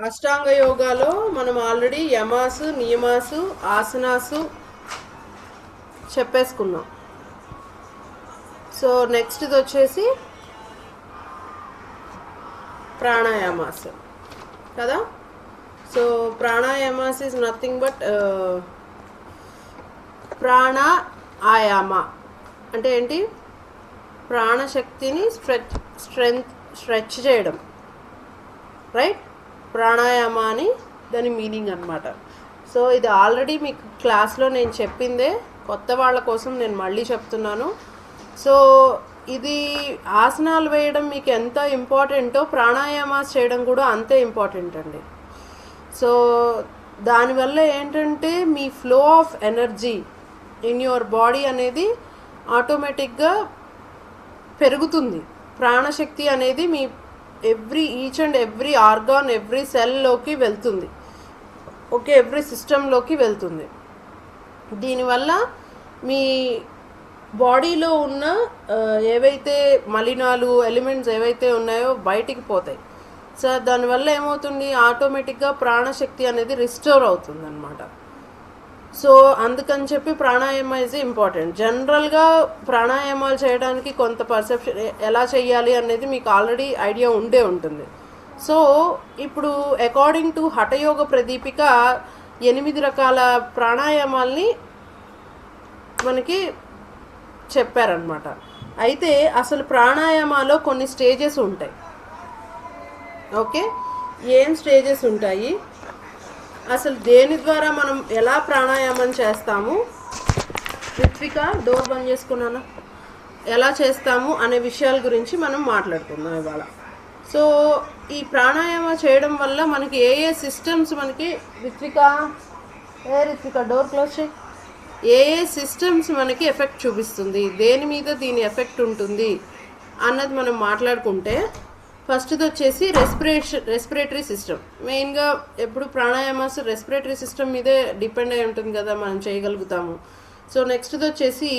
అష్టాంగ యోగాలో మనం already యమాసు నియమాసు ఆసనాసు చెప్పేసుకున్నాం. So next ఇది వచ్చేసి ప్రాణాయామాస్ కదా. So pranayamas is nothing but ప్రాణ ఆయామ అంటే ఏంటి? ప్రాణశక్తిని స్ట్రెచ్ చేయడం, రైట్? ప్రాణాయామ అని దాని మీనింగ్ అనమాట. సో ఇది ఆల్రెడీ మీకు క్లాస్లో నేను చెప్పిందే, కొత్త వాళ్ళ కోసం నేను మళ్ళీ చెప్తున్నాను. సో ఇది ఆసనాలు వేయడం మీకు ఎంత ఇంపార్టెంటో ప్రాణాయామాస్ చేయడం కూడా అంతే ఇంపార్టెంట్ అండి. సో దానివల్ల ఏంటంటే మీ flow of energy in your body అనేది ఆటోమేటిక్గా పెరుగుతుంది. ప్రాణశక్తి అనేది మీ each and every organ, every సెల్లోకి వెళ్తుంది. ఓకే, ఎవ్రీ సిస్టంలోకి వెళ్తుంది. దీనివల్ల మీ బాడీలో ఉన్న ఏవైతే మలినాలు, ఎలిమెంట్స్ ఏవైతే ఉన్నాయో బయటికి పోతాయి. సో దానివల్ల ఏమవుతుంది? ఆటోమేటిక్గా ప్రాణశక్తి అనేది రిస్టోర్ అవుతుంది అనమాట. సో అందుకని చెప్పి ప్రాణాయామ ఈజ్ ఇంపార్టెంట్. జనరల్గా ప్రాణాయామాలు చేయడానికి కొంత పర్సెప్షన్ ఎలా చేయాలి అనేది మీకు ఆల్రెడీ ఐడియా ఉండే ఉంటుంది. సో ఇప్పుడు అకార్డింగ్ టు హఠయోగ ప్రదీపిక 8 రకాల ప్రాణాయామాల్ని మనకి చెప్పారనమాట. అయితే అసలు ప్రాణాయామాలో కొన్ని స్టేజెస్ ఉంటాయి. ఓకే, ఏం స్టేజెస్ ఉంటాయి, అసలు దేని ద్వారా మనం ఎలా ప్రాణాయామం చేస్తాము, రిత్విక డోర్ బంద్ చేసుకున్నాను, ఎలా చేస్తాము అనే విషయాల గురించి మనం మాట్లాడుకుందాం ఇవాళ. సో ఈ ప్రాణాయామ చేయడం వల్ల మనకి ఏ ఏ సిస్టమ్స్ మనకి రిత్విక డోర్ క్లోజ్ చేయి, ఏ ఏ సిస్టమ్స్ మనకి ఎఫెక్ట్ చూపిస్తుంది, దేని మీద దీని ఎఫెక్ట్ ఉంటుంది అన్నది మనం మాట్లాడుకుంటే, ఫస్ట్ది వచ్చేసి రెస్పిరేటరీ సిస్టమ్. మెయిన్గా ఎప్పుడు ప్రాణాయామాస్ రెస్పిరేటరీ సిస్టమ్ మీదే డిపెండ్ అయి ఉంటుంది కదా, మనం చేయగలుగుతాము. సో నెక్స్ట్ది వచ్చేసి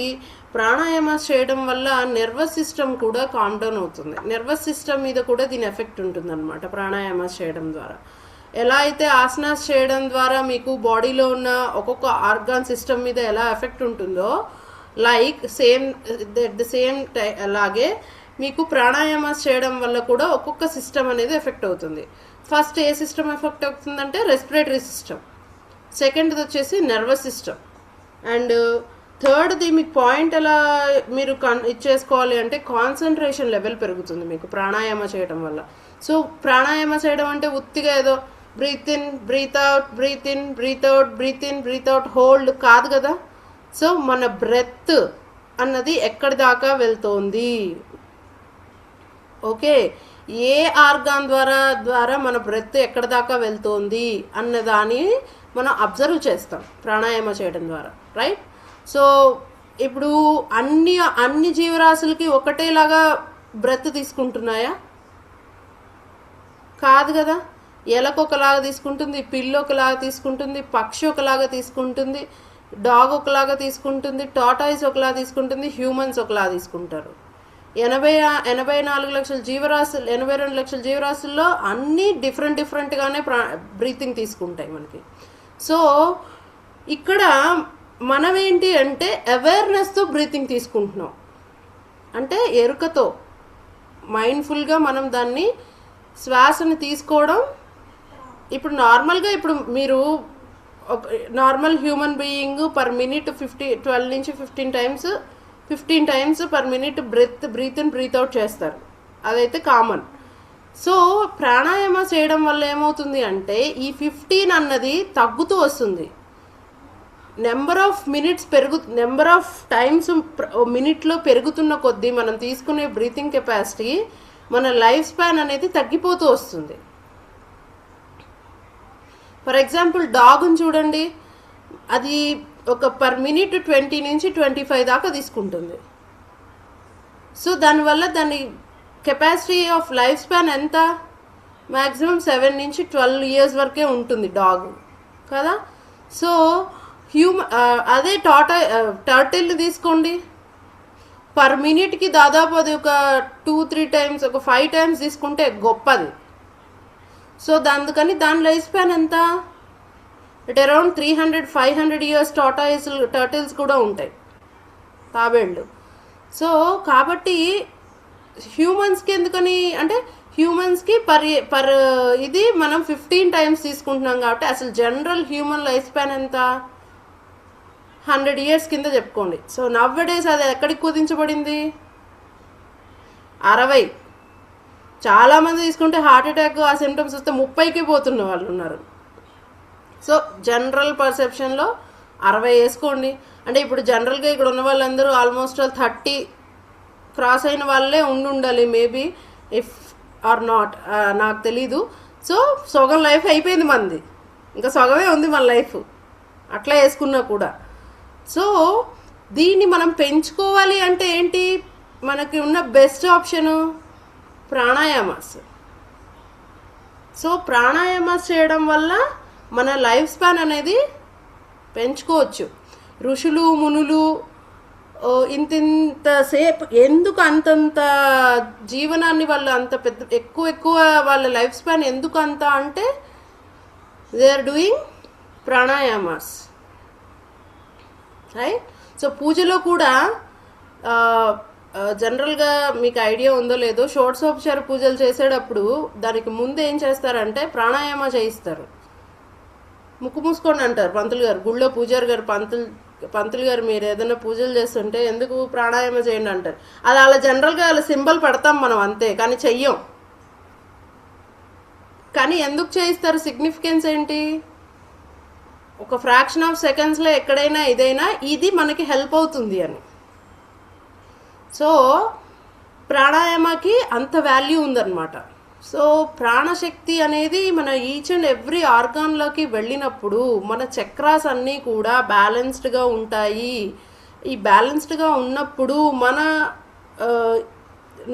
ప్రాణాయామాస్ చేయడం వల్ల నర్వస్ సిస్టమ్ కూడా కామ్ డౌన్ అవుతుంది. నర్వస్ సిస్టమ్ మీద కూడా దీని ఎఫెక్ట్ ఉంటుంది అనమాట ప్రాణాయామాస్ చేయడం ద్వారా. ఎలా అయితే ఆసనాస్ చేయడం ద్వారా మీకు బాడీలో ఉన్న ఒక్కొక్క ఆర్గాన్ సిస్టమ్ మీద ఎలా ఎఫెక్ట్ ఉంటుందో, లైక్ సేమ్ అలాగే మీకు ప్రాణాయామాస్ చేయడం వల్ల కూడా ఒక్కొక్క సిస్టమ్ అనేది ఎఫెక్ట్ అవుతుంది. ఫస్ట్ ఏ సిస్టమ్ ఎఫెక్ట్ అవుతుందంటే రెస్పిరేటరీ సిస్టమ్, సెకండ్ది వచ్చేసి నర్వస్ సిస్టమ్, అండ్ థర్డ్ది మీకు పాయింట్ ఎలా మీరు ఇచ్చేసుకోవాలి అంటే కాన్సన్ట్రేషన్ లెవెల్ పెరుగుతుంది మీకు ప్రాణాయామ చేయడం వల్ల. సో ప్రాణాయామ చేయడం అంటే ఉత్తిగా ఏదో breathe in breathe out, breathe in breathe out, breathe in breathe out, hold కాదు కదా. సో మన బ్రెత్ అన్నది ఎక్కడి దాకా వెళ్తోంది, ఓకే, ఏ ఆర్గాన్ ద్వారా మన బ్రెత్ ఎక్కడి దాకా వెళ్తోంది అన్నదాన్ని మనం అబ్జర్వ్ చేస్తాం ప్రాణాయామ చేయడం ద్వారా, రైట్? సో ఇప్పుడు అన్ని జీవరాశులకి ఒకటేలాగా బ్రెత్ తీసుకుంటున్నాయా? కాదు కదా. ఎలకు ఒకలాగా తీసుకుంటుంది, పిల్లి ఒకలాగా తీసుకుంటుంది, పక్షి ఒకలాగా తీసుకుంటుంది, డాగ్ ఒకలాగా తీసుకుంటుంది, టాటాయిస్ ఒకలాగా తీసుకుంటుంది, హ్యూమన్స్ ఒకలాగా తీసుకుంటారు. 84 లక్షల జీవరాశులు, 82 లక్షల జీవరాశుల్లో అన్నీ డిఫరెంట్గానే బ్రీతింగ్ తీసుకుంటాయి మనకి. సో ఇక్కడ మనం ఏంటి అంటే అవేర్నెస్తో బ్రీతింగ్ తీసుకుంటున్నాం, అంటే ఎరుకతో మైండ్ఫుల్గా మనం దాన్ని శ్వాసను తీసుకోవడం. ఇప్పుడు నార్మల్గా ఇప్పుడు మీరు normal human being per minute 12 నుంచి 15 times per minute breathe in breathe out చేస్తారు, అదైతే కామన్. సో ప్రాణాయామ చేయడం వల్ల ఏమవుతుంది అంటే ఈ 15 అన్నది తగ్గుతూ వస్తుంది. నెంబర్ ఆఫ్ టైమ్స్ మినిట్లో పెరుగుతున్న కొద్దీ మనం తీసుకునే బ్రీతింగ్ కెపాసిటీ, మన లైఫ్ స్పాన్ అనేది తగ్గిపోతూ వస్తుంది. ఫర్ ఎగ్జాంపుల్ డాగ్ని చూడండి, అది ఒక పర్ మినిట్ 20 నుంచి 25 దాకా తీసుకుంటుంది. సో దానివల్ల దాని కెపాసిటీ ఆఫ్ లైఫ్ స్పాన్ ఎంత? మ్యాక్సిమం 7 నుంచి 12 ఇయర్స్ వరకే ఉంటుంది డాగ్ కదా. సో అదే టర్టిల్ తీసుకోండి, పర్ మినిట్కి దాదాపు అది ఒక 2-3 టైమ్స్, ఒక 5 టైమ్స్ తీసుకుంటే గొప్పది. సో అందుకని దాని లైఫ్ స్పాన్ ఎంత, ఇట్ అరౌండ్ 300-500 years టర్టిల్స్ కూడా ఉంటాయి, తాబేళ్ళు. సో కాబట్టి హ్యూమన్స్కి ఎందుకని అంటే హ్యూమన్స్కి పర్ ఇది మనం 15 times తీసుకుంటున్నాం కాబట్టి అసలు జనరల్ హ్యూమన్ లైఫ్ స్పాన్ ఎంత, 100 years కింద చెప్పుకోండి. సో నవ్వేడేస్ అది ఎక్కడికి కుదించబడింది, 60. చాలామంది తీసుకుంటే హార్ట్ అటాక్ ఆ సిమ్టమ్స్ వస్తే 30కి పోతున్న వాళ్ళు ఉన్నారు. సో జనరల్ పర్సెప్షన్లో 60 వేసుకోండి. అంటే ఇప్పుడు జనరల్గా ఇక్కడ ఉన్న వాళ్ళందరూ ఆల్మోస్ట్ 30 క్రాస్ అయిన వాళ్ళే ఉండాలి మేబీ, ఇఫ్ ఆర్ నాట్ నాకు తెలీదు. సో సగం లైఫ్ అయిపోయింది మనది, ఇంకా సగమే ఉంది మన లైఫ్ అట్లా వేసుకున్నా కూడా. సో దీన్ని మనం పెంచుకోవాలి అంటే ఏంటి, మనకి ఉన్న best option pranayamas. So pranayamas చేయడం వల్ల మన లైఫ్ స్పాన్ అనేది పెంచుకోవచ్చు. ఋషులు మునులు ఇంతసేపు ఎందుకు అంతంత జీవనాన్ని వాళ్ళు అంత పెద్ద ఎక్కువ వాళ్ళ లైఫ్ స్పాన్ ఎందుకు అంత అంటే they are doing pranayamas, right. So పూజలో కూడా జనరల్గా మీకు ఐడియా ఉందో లేదో, షోడశోపచార పూజలు చేసేటప్పుడు దానికి ముందు ఏం చేస్తారంటే ప్రాణాయామ చేయిస్తారు. ముక్కు మూసుకోండి అంటారు పంతులు గారు, గుళ్ళో పూజారి గారు పంతులు గారు మీరు ఏదైనా పూజలు చేస్తుంటే ఎందుకు ప్రాణాయామ చేయండి అంటారు. అది అలా జనరల్గా అలా సింబల్ పెడతాం మనం అంతే, కానీ చెయ్యం. కానీ ఎందుకు చేయిస్తారు, సిగ్నిఫికెన్స్ ఏంటి, ఒక ఫ్రాక్షన్ ఆఫ్ సెకండ్స్లో ఎక్కడైనా ఇదైనా ఇది మనకి హెల్ప్ అవుతుంది అని. సో ప్రాణాయామకి అంత వాల్యూ ఉందన్నమాట. సో ప్రాణశక్తి అనేది మన ఈచ్ అండ్ ఎవ్రీ ఆర్గాన్లోకి వెళ్ళినప్పుడు మన చక్రాస్ అన్నీ కూడా బ్యాలెన్స్డ్గా ఉంటాయి. ఈ బ్యాలెన్స్డ్గా ఉన్నప్పుడు మన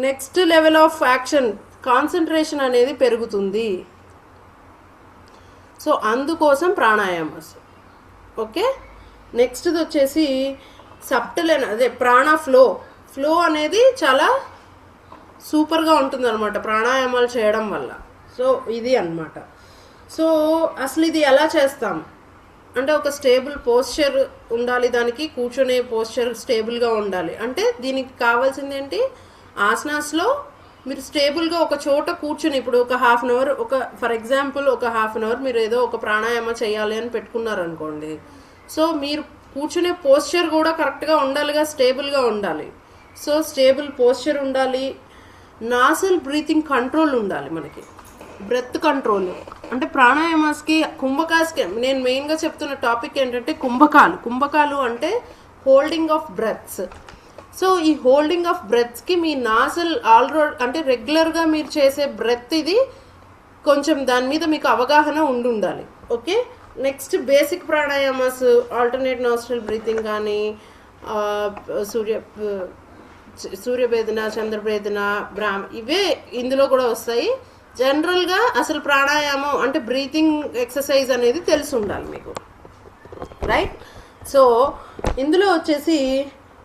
next level of action concentration అనేది పెరుగుతుంది. సో అందుకోసం ప్రాణాయామస్. ఓకే, నెక్స్ట్ది వచ్చేసి సబ్టిల్ అదే ప్రాణ ఫ్లో అనేది చాలా సూపర్గా ఉంటుంది అనమాట ప్రాణాయామాలు చేయడం వల్ల. సో ఇది అన్నమాట. సో అసలు ఇది ఎలా చేస్తాం అంటే ఒక స్టేబుల్ పోస్చర్ ఉండాలి, దానికి కూర్చొనే పోస్చర్ స్టేబుల్గా ఉండాలి. అంటే దీనికి కావాల్సింది ఏంటి, ఆసనాస్లో మీరు స్టేబుల్గా ఒక చోట కూర్చొని, ఇప్పుడు ఒక half an hour for example half half an అవర్ మీరు ఏదో ఒక ప్రాణాయామ చేయాలి అని పెట్టుకున్నారనుకోండి. సో మీరు కూర్చునే పోస్చర్ కూడా కరెక్ట్గా ఉండాలిగా, స్టేబుల్గా ఉండాలి. సో స్టేబుల్ పోస్చర్ ఉండాలి, నాసల్ బ్రీతింగ్ కంట్రోల్ ఉండాలి, మనకి బ్రెత్ కంట్రోల్. అంటే ప్రాణాయామాస్కి కుంభకాస్కి నేను మెయిన్గా చెప్తున్న టాపిక్ ఏంటంటే కుంభకాలు అంటే హోల్డింగ్ ఆఫ్ బ్రెత్స్. సో ఈ హోల్డింగ్ ఆఫ్ బ్రెత్స్కి మీ నాసల్ అంటే రెగ్యులర్గా మీరు చేసే బ్రెత్ ఇది కొంచెం దాని మీద మీకు అవగాహన ఉండాలి. Okay, next basic pranayamas alternate nostril breathing కానీ సూర్యభేదన, చంద్రభేదన, ఇవే ఇందులో కూడా వస్తాయి. జనరల్గా అసలు ప్రాణాయామం అంటే బ్రీతింగ్ ఎక్సర్సైజ్ అనేది తెలిసి ఉండాలి మీకు, రైట్. సో ఇందులో వచ్చేసి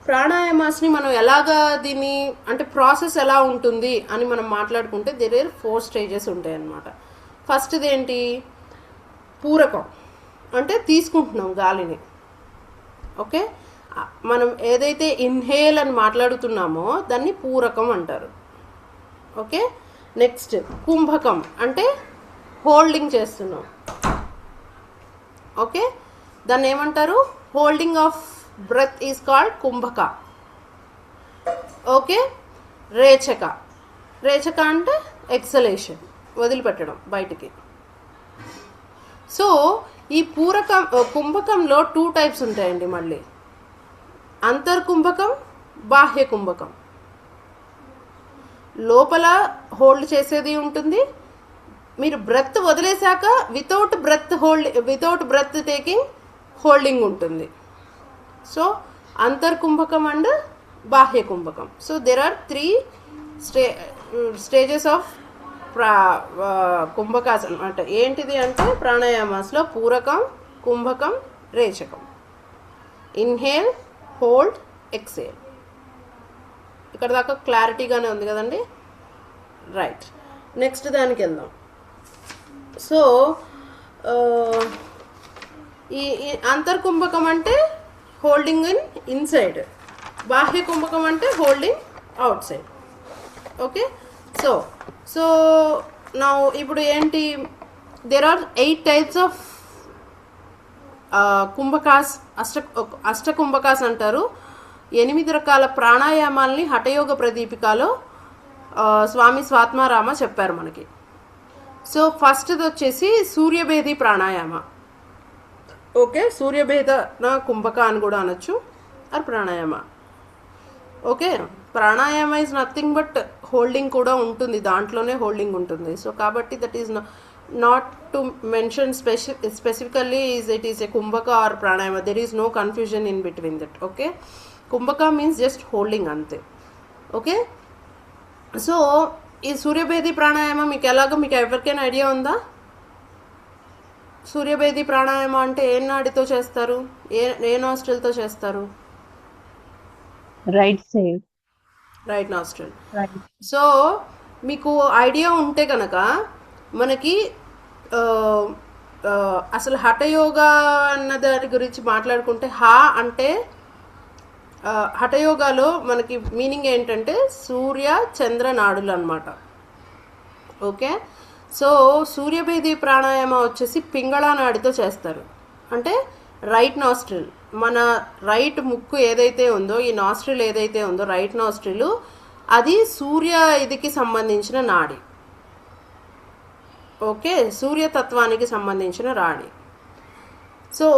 ప్రాణాయామాస్ని మనం ఎలాగా దీన్ని అంటే ప్రాసెస్ ఎలా ఉంటుంది అని మనం మాట్లాడుకుంటే దేర్ ఆర్ 4 stages ఉంటాయి అన్నమాట. ఫస్ట్ది ఏంటి, పూరకం అంటే తీసుకుంటున్నాం గాలిని. ఓకే, మనం ఏదైతే ఇన్హేల్ అని మాట్లాడుతున్నామో దాన్ని పూరకం అంటారు. ఓకే, నెక్స్ట్ కుంభకం అంటే హోల్డింగ్ చేస్తున్నాం. ఓకే, దాన్ని ఏమంటారు, holding of breath is called kumbhaka. Okay, రేచక అంటే ఎక్సలేషన్, వదిలిపెట్టడం బయటికి. సో ఈ కుంభకంలో 2 types ఉంటాయండి మళ్ళీ, అంతర్కుంభకం, బాహ్య కుంభకం. లోపల హోల్డ్ చేసేది ఉంటుంది, మీరు బ్రెత్ వదిలేశాక వితౌట్ బ్రెత్ టేకింగ్ హోల్డింగ్ ఉంటుంది. సో అంతర్కుంభకం అండ్ బాహ్య కుంభకం. So there are 3 stages of kumbhakas అనమాట. ఏంటిది అంటే ప్రాణాయామాస్లో పూరకం, కుంభకం, రేచకం. Inhale, hold, exhale. ఇక్కడ దాకా క్లారిటీగానే ఉంది కదండి, రైట్. నెక్స్ట్ దానికి వెళ్దాం. సో ఈ అంతర్కుంభకం అంటే హోల్డింగ్ ఇన్సైడ్, బాహ్య కుంభకం అంటే holding out side. Okay, so so నా ఇప్పుడు ఏంటి, దేర్ ఆర్ 8 టైప్స్ ఆఫ్ కుంభకాస్, అష్టకుంభకాస్ అంటారు. 8 రకాల ప్రాణాయామాల్ని హఠయోగ ప్రదీపికలో స్వామి స్వాత్మారామ చెప్పారు మనకి. సో ఫస్ట్ది వచ్చేసి సూర్యభేది ప్రాణాయామ. ఓకే, సూర్యభేదన కుంభక అని కూడా అనొచ్చు, or pranayama. Okay, pranayama is nothing but holding కూడా ఉంటుంది, దాంట్లోనే హోల్డింగ్ ఉంటుంది. సో కాబట్టి that is not to mention specifically it is a kumbhaka or pranayama. There is no confusion in between that. Okay, kumbhaka means just holding అంతే. ఓకే, సో ఈ సూర్యభేది ప్రాణాయామ మీకు ఎవరికైనా idea ఉందా? సూర్యభేది ప్రాణాయామ అంటే ఏ నాడితో చేస్తారు, ఏ నాస్ట్రిల్తో చేస్తారు? Right side, right nostril. Right. So మీకు ఐడియా ఉంటే కనుక మనకి అసలు హఠయోగా అన్న దాని గురించి మాట్లాడుకుంటే, అంటే హఠయోగాలో మనకి మీనింగ్ ఏంటంటే సూర్య చంద్ర నాడులు అనమాట. ఓకే, సో సూర్యభేది ప్రాణాయామ వచ్చేసి పింగళా నాడితో చేస్తారు. అంటే రైట్ నాస్ట్రిల్, మన రైట్ ముక్కు ఏదైతే ఉందో, ఈ నాస్ట్రిల్ ఏదైతే ఉందో రైట్ నాస్ట్రిల్, అది సూర్య ఇదికి సంబంధించిన నాడి. ఓకే, సూర్యతత్వానికి సంబంధించిన నాడి. సో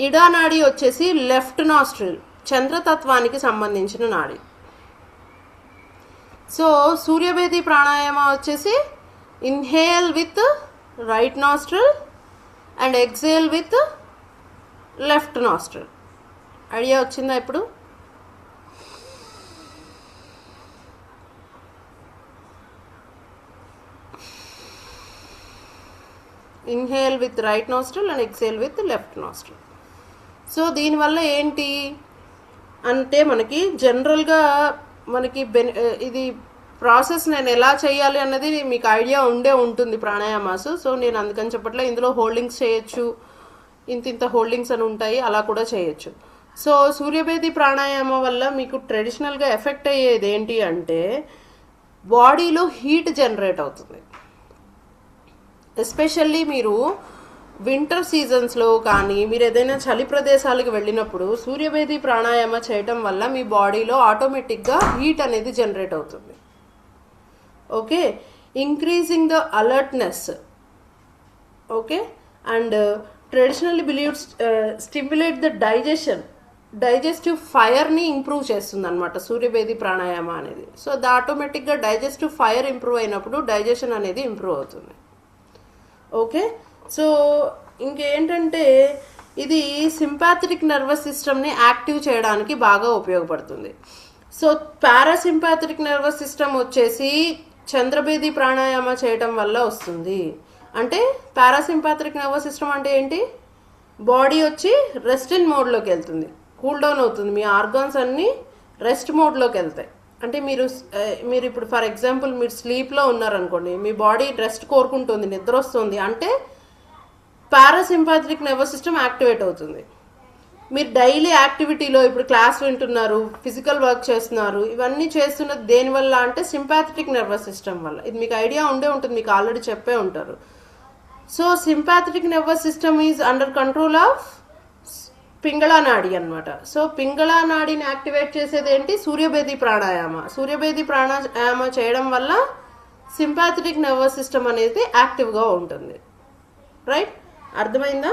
ఇడా నాడి వచ్చేసి లెఫ్ట్ నాస్ట్రిల్, చంద్రతత్వానికి సంబంధించిన నాడి. సో సూర్యభేది ప్రాణాయామ వచ్చేసి inhale with right nostril and exhale with left nostril. Idea వచ్చిందా ఇప్పుడు? Inhale with right nostril and exhale with left nostril. So దీనివల్ల ఏంటి అంటే మనకి జనరల్గా మనకి ఇది ప్రాసెస్ నేను ఎలా చేయాలి అన్నది మీకు ఐడియా ఉంటుంది ప్రాణాయామాస్. సో నేను అందుకని చెప్పట్లే, ఇందులో హోల్డింగ్స్ చేయొచ్చు, ఇంత హోల్డింగ్స్ అని ఉంటాయి, అలా కూడా చేయొచ్చు. సో సూర్యభేది ప్రాణాయామం వల్ల మీకు ట్రెడిషనల్గా ఎఫెక్ట్ అయ్యేది ఏంటి అంటే బాడీలో హీట్ జనరేట్ అవుతుంది. ఎస్పెషల్లీ మీరు వింటర్ సీజన్స్లో కానీ మీరు ఏదైనా చలి ప్రదేశాలకు వెళ్ళినప్పుడు సూర్యభేది ప్రాణాయామ చేయటం వల్ల మీ బాడీలో ఆటోమేటిక్గా హీట్ అనేది జనరేట్ అవుతుంది. Okay, increasing the alertness. Okay, and traditionally believed stimulate the digestive ఫైర్ని ఇంప్రూవ్ చేస్తుంది అనమాట సూర్యభేది ప్రాణాయామ అనేది. సో ద ఆటోమేటిక్గా డైజెస్టివ్ ఫైర్ ఇంప్రూవ్ అయినప్పుడు డైజెషన్ అనేది ఇంప్రూవ్ అవుతుంది. ఓకే, సో ఇంకేంటంటే ఇది సింపాథటిక్ నర్వస్ సిస్టమ్ని యాక్టివ్ చేయడానికి బాగా ఉపయోగపడుతుంది. సో పారాసింపాథటిక్ నర్వస్ సిస్టమ్ వచ్చేసి చంద్రభేది ప్రాణాయామ చేయటం వల్ల వస్తుంది. అంటే పారాసింపాథటిక్ నర్వస్ సిస్టమ్ అంటే ఏంటి, బాడీ వచ్చి రెస్ట్ ఇన్ మోడ్లోకి వెళ్తుంది, కూల్ డౌన్ అవుతుంది, మీ ఆర్గాన్స్ అన్నీ రెస్ట్ మోడ్లోకి వెళ్తాయి. అంటే మీరు ఇప్పుడు ఫర్ ఎగ్జాంపుల్ మీరు స్లీప్లో ఉన్నారనుకోండి, మీ బాడీ రెస్ట్ కోరుకుంటుంది, నిద్ర వస్తుంది అంటే పారాసింపాథటిక్ నర్వస్ సిస్టమ్ యాక్టివేట్ అవుతుంది. మీరు డైలీ యాక్టివిటీలో ఇప్పుడు క్లాస్ వింటున్నారు, ఫిజికల్ వర్క్ చేస్తున్నారు, ఇవన్నీ చేస్తున్నది దేనివల్ల అంటే సింపాథటిక్ నర్వస్ సిస్టమ్ వల్ల. ఇది మీకు ఐడియా ఉంటుంది, మీకు ఆల్రెడీ చెప్పే ఉంటారు. So sympathetic nervous system is under control of Pingala nadi అనమాట. సో పింగళా నాడిని యాక్టివేట్ చేసేది ఏంటి, సూర్యభేది ప్రాణాయామ. సూర్యభేది ప్రాణాయామ చేయడం వల్ల సింపాథటిక్ నర్వస్ సిస్టమ్ అనేది యాక్టివ్గా ఉంటుంది. రైట్, అర్థమైందా?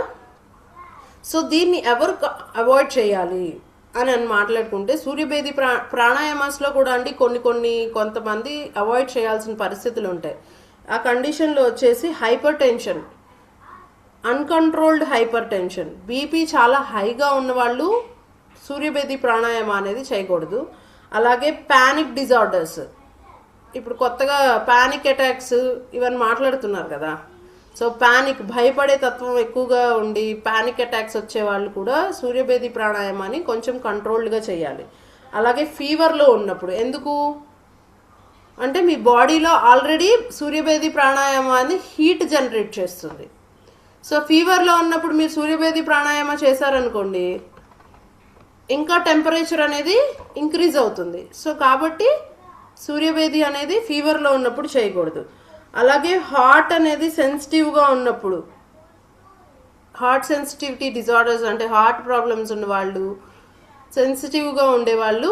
సో దీన్ని ఎవరు అవాయిడ్ చేయాలి అని మాట్లాడుకుంటే సూర్యభేది ప్రాణాయామాస్లో కూడా అండి కొంతమంది అవాయిడ్ చేయాల్సిన పరిస్థితులు ఉంటాయి. ఆ కండిషన్లో వచ్చేసి hyper tension, uncontrolled hyper tension, BP చాలా హైగా ఉన్నవాళ్ళు సూర్యభేది ప్రాణాయామం అనేది చేయకూడదు. అలాగే ప్యానిక్ డిజార్డర్స్, ఇప్పుడు కొత్తగా ప్యానిక్ అటాక్స్ ఇవన్నీ మాట్లాడుతున్నారు కదా. సో భయపడే తత్వం ఎక్కువగా ఉండి ప్యానిక్ అటాక్స్ వచ్చే వాళ్ళు కూడా సూర్యభేది ప్రాణాయామాన్ని కొంచెం కంట్రోల్డ్గా చేయాలి. అలాగే ఫీవర్లో ఉన్నప్పుడు, ఎందుకు అంటే మీ బాడీలో ఆల్రెడీ సూర్యభేది ప్రాణాయామాన్ని హీట్ జనరేట్ చేస్తుంది. సో ఫీవర్లో ఉన్నప్పుడు మీరు సూర్యభేది ప్రాణాయామ చేశారనుకోండి, ఇంకా టెంపరేచర్ అనేది ఇంక్రీజ్ అవుతుంది. సో కాబట్టి సూర్యభేది అనేది ఫీవర్లో ఉన్నప్పుడు చేయకూడదు. అలాగే హార్ట్ అనేది సెన్సిటివ్గా ఉన్నప్పుడు, హార్ట్ సెన్సిటివిటీ డిజార్డర్స్ అంటే హార్ట్ ప్రాబ్లమ్స్ ఉన్న వాళ్ళు, సెన్సిటివ్గా ఉండేవాళ్ళు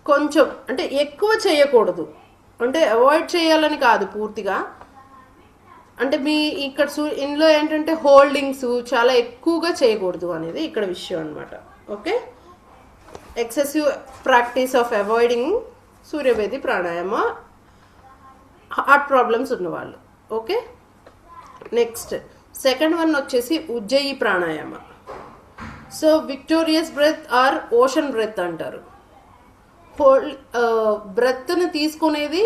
కొంచెం అంటే ఎక్కువ చేయకూడదు. అంటే అవాయిడ్ చేయాలని కాదు పూర్తిగా, అంటే మీ ఇక్కడ ఇందులో ఏంటంటే హోల్డింగ్స్ చాలా ఎక్కువగా చేయకూడదు అనేది ఇక్కడ విషయం అనమాట. Okay, excessive practice of avoiding Suryabhedi pranayama heart problems ఉన్నవాళ్ళు. ఓకే, నెక్స్ట్ సెకండ్ వన్ వచ్చేసి Ujjayi pranayama. So victorious breath or ocean breath అంటారు. బ్రెత్ని తీసుకునేది,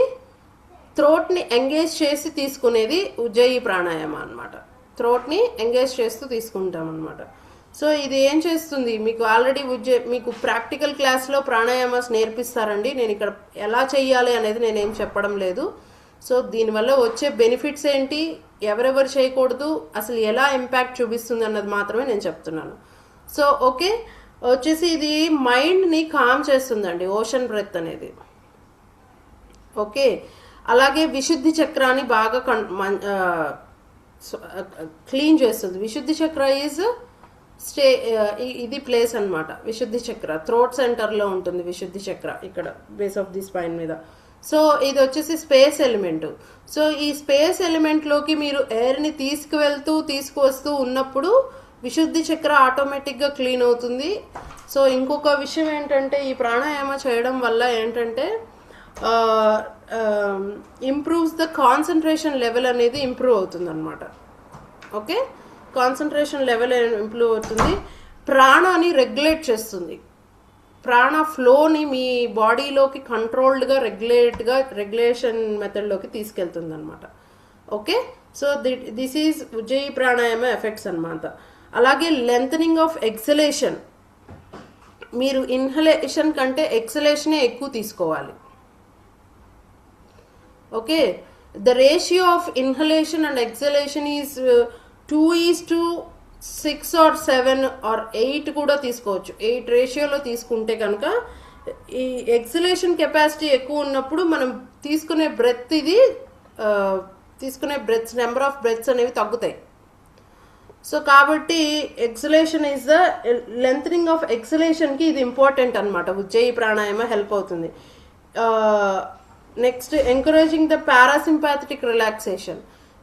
థ్రోట్ని ఎంగేజ్ చేసి తీసుకునేది ఉజ్జయి ప్రాణాయామ అనమాట. థ్రోట్ని ఎంగేజ్ చేస్తూ తీసుకుంటాం అనమాట. సో ఇది ఏం చేస్తుంది, మీకు ఆల్రెడీ మీకు ప్రాక్టికల్ క్లాస్లో ప్రాణాయామాస్ నేర్పిస్తారండి. నేను ఇక్కడ ఎలా చేయాలి అనేది నేనేం చెప్పడం లేదు. సో దీనివల్ల వచ్చే బెనిఫిట్స్ ఏంటి, ఎవరెవరు చేయకూడదు, అసలు ఎలా ఇంపాక్ట్ చూపిస్తుంది అన్నది మాత్రమే నేను చెప్తున్నాను. సో ఓకే, వచ్చేసి ఇది మైండ్ని కామ్ చేస్తుందండి ఓషన్ బ్రెత్ అనేది. ఓకే, అలాగే విశుద్ధి చక్రాన్ని బాగా క్లీన్ చేస్తుంది. విశుద్ధి చక్ర ఈజ్ ఇది ప్లేస్ అనమాట. విశుద్ధి చక్ర థ్రోట్ సెంటర్లో ఉంటుంది విశుద్ధి చక్ర, ఇక్కడ బేస్ ఆఫ్ ది స్పైన్ మీద. సో ఇది వచ్చేసి స్పేస్ ఎలిమెంట్. సో ఈ స్పేస్ ఎలిమెంట్లోకి మీరు ఎయిర్ని తీసుకువస్తూ ఉన్నప్పుడు విశుద్ధి చక్ర ఆటోమేటిక్గా క్లీన్ అవుతుంది. సో ఇంకొక విషయం ఏంటంటే, ఈ ప్రాణాయామ చేయడం వల్ల ఏంటంటే ఇంప్రూవ్స్ ద కాన్సన్ట్రేషన్ లెవెల్ అనేది ఇంప్రూవ్ అవుతుంది అనమాట. ఓకే, కాన్సన్ట్రేషన్ లెవెల్ ఇంప్రూవ్ అవుతుంది. ప్రాణాన్ని రెగ్యులేట్ చేస్తుంది. ప్రాణ ఫ్లోని మీ బాడీలోకి కంట్రోల్డ్గా రెగ్యులేషన్ మెథడ్లోకి తీసుకెళ్తుంది అనమాట. Okay, so this is Ujjayi pranayama effects అనమాట. అలాగే లెంథనింగ్ ఆఫ్ ఎక్సలేషన్, మీరు ఇన్హలేషన్ కంటే ఎక్సలేషనే ఎక్కువ తీసుకోవాలి. Okay, the ratio of inhalation and exhalation is 2:6 or 7 or 8 కూడా తీసుకోవచ్చు. 8 రేషియోలో తీసుకుంటే కనుక ఈ ఎక్సలేషన్ కెపాసిటీ ఎక్కువ ఉన్నప్పుడు మనం తీసుకునే బ్రెత్స్ నెంబర్ ఆఫ్ బ్రెత్స్ అనేవి తగ్గుతాయి. సో కాబట్టి ఎక్సలేషన్ ఈజ్ ద లెంథనింగ్ ఆఫ్ ఎక్సలేషన్కి ఇది ఇంపార్టెంట్ అనమాట. ఉజ్జయి ప్రాణాయామ హెల్ప్ అవుతుంది. Next encouraging the parasympathetic relaxation.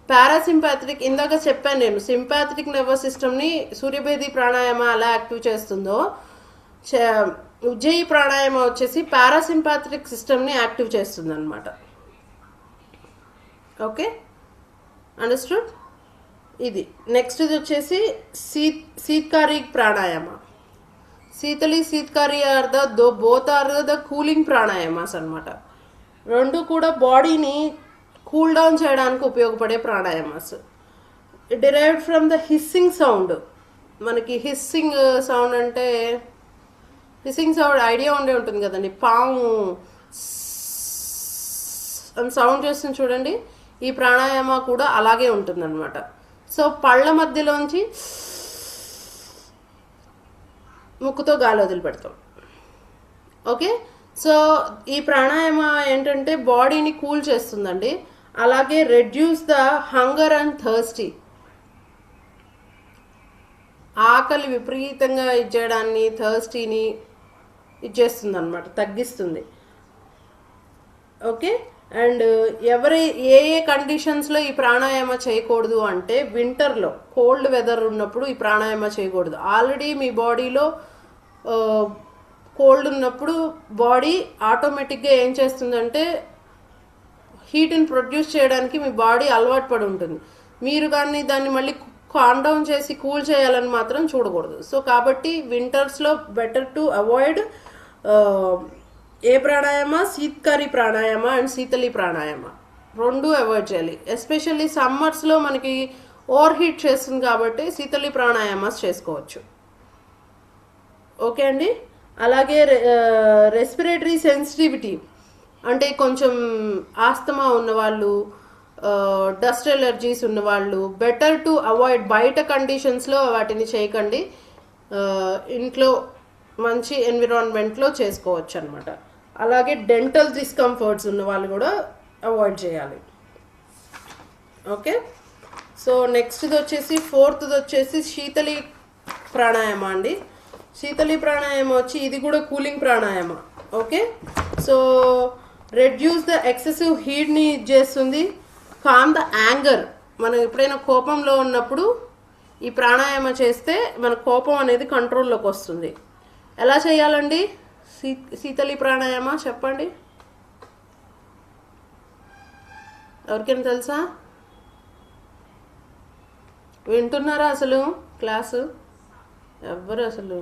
Parasympathetic ఇందాక చెప్పాను నేను, సింపాథటిక్ నర్వస్ సిస్టమ్ని సూర్యభేది ప్రాణాయామ ఎలా యాక్టివ్ చేస్తుందో, ఉజ్జయి ప్రాణాయామ వచ్చేసి పారాసింపాథటిక్ సిస్టమ్ని యాక్టివ్ చేస్తుంది అనమాట. Okay, understood. ఇది నెక్స్ట్ ఇది వచ్చేసి Sheetkari pranayama. Sheetkari both are the cooling pranayamas అనమాట. రెండు కూడా బాడీని కూల్ డౌన్ చేయడానికి ఉపయోగపడే pranayamas. Derived from the hissing sound. మనకి హిస్సింగ్ సౌండ్ అంటే, హిస్సింగ్ సౌండ్ ఐడియా ఉండే ఉంటుంది కదండి, పాము అని సౌండ్ చేస్తుంది చూడండి. ఈ ప్రాణాయామ కూడా అలాగే ఉంటుంది అనమాట. సో పళ్ళ మధ్యలోంచి ముక్కుతో గాలి వదిలిపెడతాం. ఓకే, సో ఈ ప్రాణాయామ ఏంటంటే బాడీని కూల్ చేస్తుందండి. అలాగే reduce the hunger and thirsty. ఆకలి విపరీతంగా ఇచ్చేయడాన్ని, థర్స్టీని ఇచ్చేస్తుంది అనమాట, తగ్గిస్తుంది. ఓకే, అండ్ ఏ కండిషన్స్లో ఈ ప్రాణాయామ చేయకూడదు అంటే, వింటర్లో కోల్డ్ వెదర్ ఉన్నప్పుడు ఈ ప్రాణాయామ చేయకూడదు. ఆల్రెడీ మీ బాడీలో కోల్డ్ ఉన్నప్పుడు బాడీ ఆటోమేటిక్గా ఏం చేస్తుందంటే హీట్ని ప్రొడ్యూస్ చేయడానికి మీ బాడీ అలవాటు పడి ఉంటుంది. మీరు కానీ దాన్ని మళ్ళీ కామ్ డౌన్ చేసి కూల్ చేయాలని మాత్రం చూడకూడదు. సో కాబట్టి వింటర్స్లో better to avoid a pranayama, Sheetkari pranayama and Sheetali pranayama రెండు అవాయిడ్ చేయాలి. ఎస్పెషల్లీ సమ్మర్స్లో మనకి ఓవర్ హీట్ చేస్తుంది కాబట్టి శీతలి ప్రాణాయామాస్ చేసుకోవచ్చు. ఓకే అండి. అలాగే రెస్పిరేటరీ సెన్సిటివిటీ. అంటే కొంచెం ఆస్తమా ఉన్నవాళ్ళు, డస్ట్ ఎలర్జీస్ ఉన్నవాళ్ళు బెటర్ టు అవాయిడ్. బయట కండిషన్స్లో వాటిని చేయకండి, ఆ, ఇంట్లో మంచి ఎన్విరాన్మెంట్లో చేసుకోవచ్చు అనమాట. అలాగే డెంటల్ డిస్కంఫర్ట్స్ ఉన్న వాళ్ళు కూడా అవాయిడ్ చేయాలి. ఓకే, సో నెక్స్ట్ది వచ్చేసి ఫోర్త్ది వచ్చేసి శీతలి ప్రాణాయామ అండి. శీతలి ప్రాణాయామ వచ్చి ఇది కూడా cooling pranayama. Okay, so reduce the excessive హీట్ని చేస్తుంది. Calm the anger. మనం ఎప్పుడైనా కోపంలో ఉన్నప్పుడు ఈ ప్రాణాయామ చేస్తే మన కోపం అనేది కంట్రోల్లోకి వస్తుంది. ఎలా చేయాలండి శీతలి ప్రాణాయామ చెప్పండి, ఎవరికైనా తెలుసా? వింటున్నారా అసలు క్లాసు? ఎవ్వరు అసలు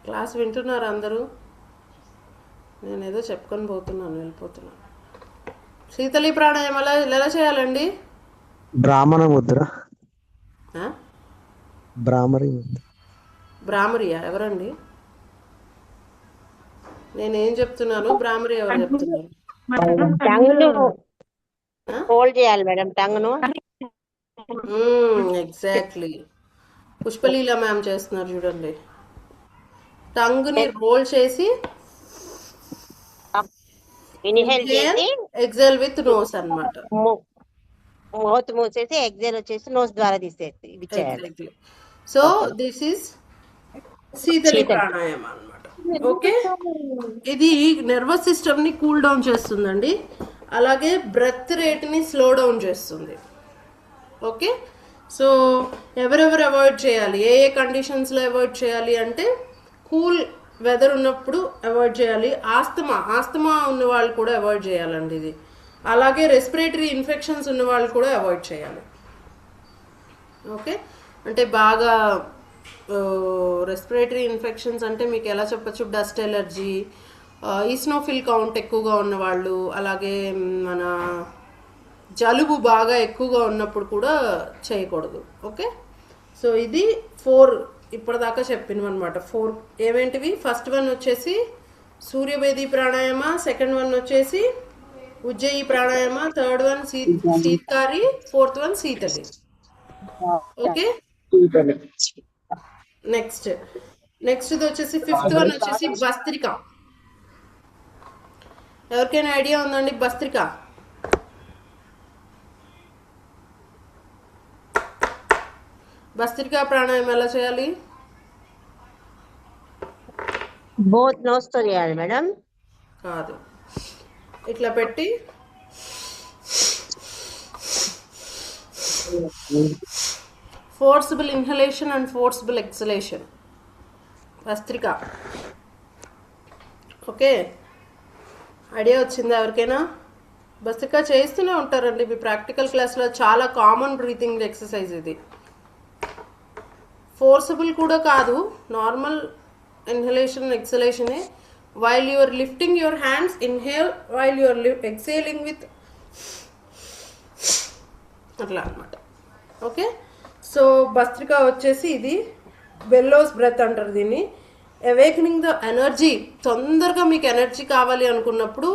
క్లాస్ వింటున్నారా అందరూ? నేను ఏదో చెప్పుకొని పోతున్నాను, వెళ్ళిపోతున్నాను. శీతలి ప్రాణాయామం ఎలా చేయాలండి? బ్రాహ్మణ ముద్ర. ఆ? బ్రాహ్మరి. బ్రాహ్మరియా? ఎవరండి? నేనేం చెప్తున్నాను, బ్రాహ్మరి ఎవరు చెప్తున్నారు? టంగ్ను హోల్డ్ చేయాలి మేడం, టంగ్ను. ఎగ్జాక్ట్లీ, పుష్పలీల మ్యామ్ చేస్తున్నారు చూడండి. టంగ్ని రోల్ చేసి ఇన్హేల్ చేసి ఎక్సెల్ విత్ నోస్ అన్నమాట. మౌత్ మూసేసి ఎగ్జేల్ వచ్చేసి నోస్ ద్వారా తీసేసి ఇది చేయాలి. ఎగ్జాక్ట్లీ. సో దిస్ ఈస్ శీతలి ప్రాణాయామం అన్నమాట. ఓకే, ఇది నర్వస్ సిస్టమ్ని కూల్ డౌన్ చేస్తుందండి, అలాగే బ్రెత్ రేట్ని స్లో డౌన్ చేస్తుంది. ఓకే, సో ఎవరెవరు అవాయిడ్ చేయాలి, ఏ ఏ కండిషన్స్లో అవాయిడ్ చేయాలి అంటే కూల్ వెదర్ ఉన్నప్పుడు అవాయిడ్ చేయాలి. ఆస్తమా ఉన్న వాళ్ళు కూడా అవాయిడ్ చేయాలండి ఇది. అలాగే రెస్పిరేటరీ ఇన్ఫెక్షన్స్ ఉన్న వాళ్ళు కూడా అవాయిడ్ చేయాలి. ఓకే, అంటే బాగా రెస్పిరేటరీ ఇన్ఫెక్షన్స్ అంటే మీకు ఎలా చెప్పచ్చు, డస్ట్ ఎలర్జీ, ఈస్నోఫిల్ కౌంట్ ఎక్కువగా ఉన్నవాళ్ళు, అలాగే మన జలుబు బాగా ఎక్కువగా ఉన్నప్పుడు కూడా చేయకూడదు. ఓకే, సో ఇది 4 ఇప్పటిదాకా చెప్పినవన్నమాట. 4 ఏమేంటివి? ఫస్ట్ వన్ వచ్చేసి సూర్యభేది ప్రాణాయామ, సెకండ్ వన్ వచ్చేసి Ujjayi pranayama, third one Sheetkari, fourth one Sheetali. Okay, next వచ్చేసి ఫిఫ్త్ వన్ వచ్చేసి భస్త్రిక. ఎవరికైనా ఐడియా ఉందండి భస్త్రిక? భస్త్రికా ప్రాణాయామం ఎలా చేయాలి? బోత్ నోస్ తో చేయాలి మేడం. కాదు, ఇట్లా పెట్టి forcible inhalation and forcible exhalation, Bhastrika. Okay, idea వచ్చిందా ఎవరికైనా? భస్త్రిక చేస్తూనే ఉంటారండి మీ ప్రాక్టికల్ క్లాస్లో, చాలా కామన్ బ్రీతింగ్ ఎక్సర్సైజ్ ఇది. ఫోర్సబుల్ కూడా కాదు, నార్మల్ ఇన్హలేషన్ ఎక్సలేషనే. While you are lifting your hands, inhale, while you are exhaling with అట్లా అనమాట. ఓకే, సో భస్త్రిక వచ్చేసి ఇది బెల్లోస్ బ్రెత్ అంటారు దీన్ని. అవేకనింగ్ ద ఎనర్జీ, తొందరగా మీకు ఎనర్జీ కావాలి అనుకున్నప్పుడు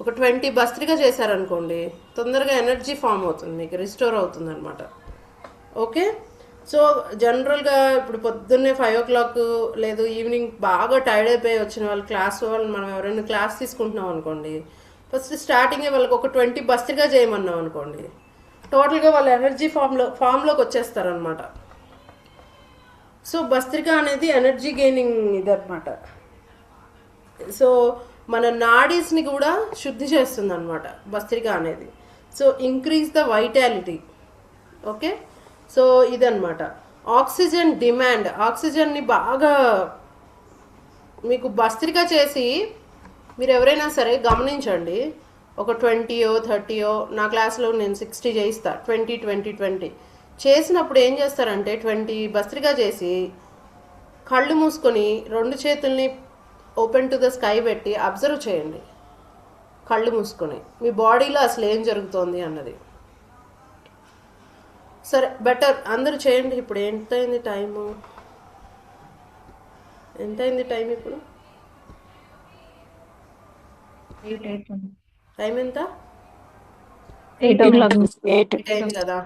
ఒక 20 భస్త్రిక చేశారనుకోండి, తొందరగా ఎనర్జీ ఫామ్ అవుతుంది, మీకు రిస్టోర్ అవుతుంది అనమాట. ఓకే, సో జనరల్గా ఇప్పుడు పొద్దున్నే 5 o'clock లేదు ఈవినింగ్ బాగా టైర్డ్ అయిపోయి వచ్చిన వాళ్ళు, క్లాస్ వాళ్ళు, మనం ఎవరైనా క్లాస్ తీసుకుంటున్నాం అనుకోండి, ఫస్ట్ స్టార్టింగే వాళ్ళకి ఒక 20 భస్త్రిక చేయమన్నాం అనుకోండి, టోటల్గా వాళ్ళ ఎనర్జీ ఫామ్లోకి వచ్చేస్తారనమాట. సో భస్త్రిక అనేది ఎనర్జీ గెయినింగ్ ఇదనమాట. సో మన నాడీస్ని కూడా శుద్ధి చేస్తుంది అనమాట భస్త్రిక అనేది. So increase the vitality. Okay, so ఇదన్నమాట. ఆక్సిజన్ డిమాండ్, ఆక్సిజన్ని బాగా మీకు భస్త్రిక చేసి మీరు ఎవరైనా సరే గమనించండి, ఒక 20 30, నా క్లాస్లో నేను 60 చేయిస్తా, 20 చేసినప్పుడు ఏం చేస్తారంటే 20 భస్త్రిక చేసి కళ్ళు మూసుకొని 2 చేతుల్ని ఓపెన్ టు ద స్కై పెట్టి అబ్జర్వ్ చేయండి, కళ్ళు మూసుకొని మీ బాడీలో అసలు ఏం జరుగుతోంది అన్నది. సరే, బెటర్ అందరూ చేయండి. ఇప్పుడు ఎంతైంది టైము? ఎంతైంది టైం ఇప్పుడు? టైం ఎంత? 8 o'clock. 8. 8 అయింది కదా.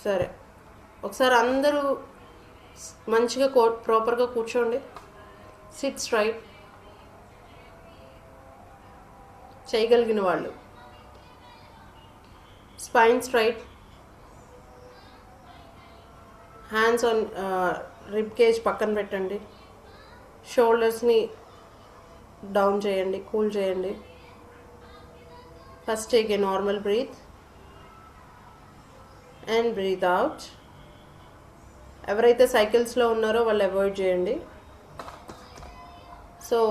సరే, ఒకసారి అందరూ మంచిగా ప్రాపర్గా కూర్చోండి. Sit straight. చేయగలిగిన వాళ్ళు spine straight, hands on rib cage పక్కన పెట్టండి. షోల్డర్స్ని డౌన్ చేయండి, కూల్ చేయండి. First take a normal breath and breathe out. ఎవరైతే సైకిల్స్లో ఉన్నారో వాళ్ళు అవాయిడ్ చేయండి. So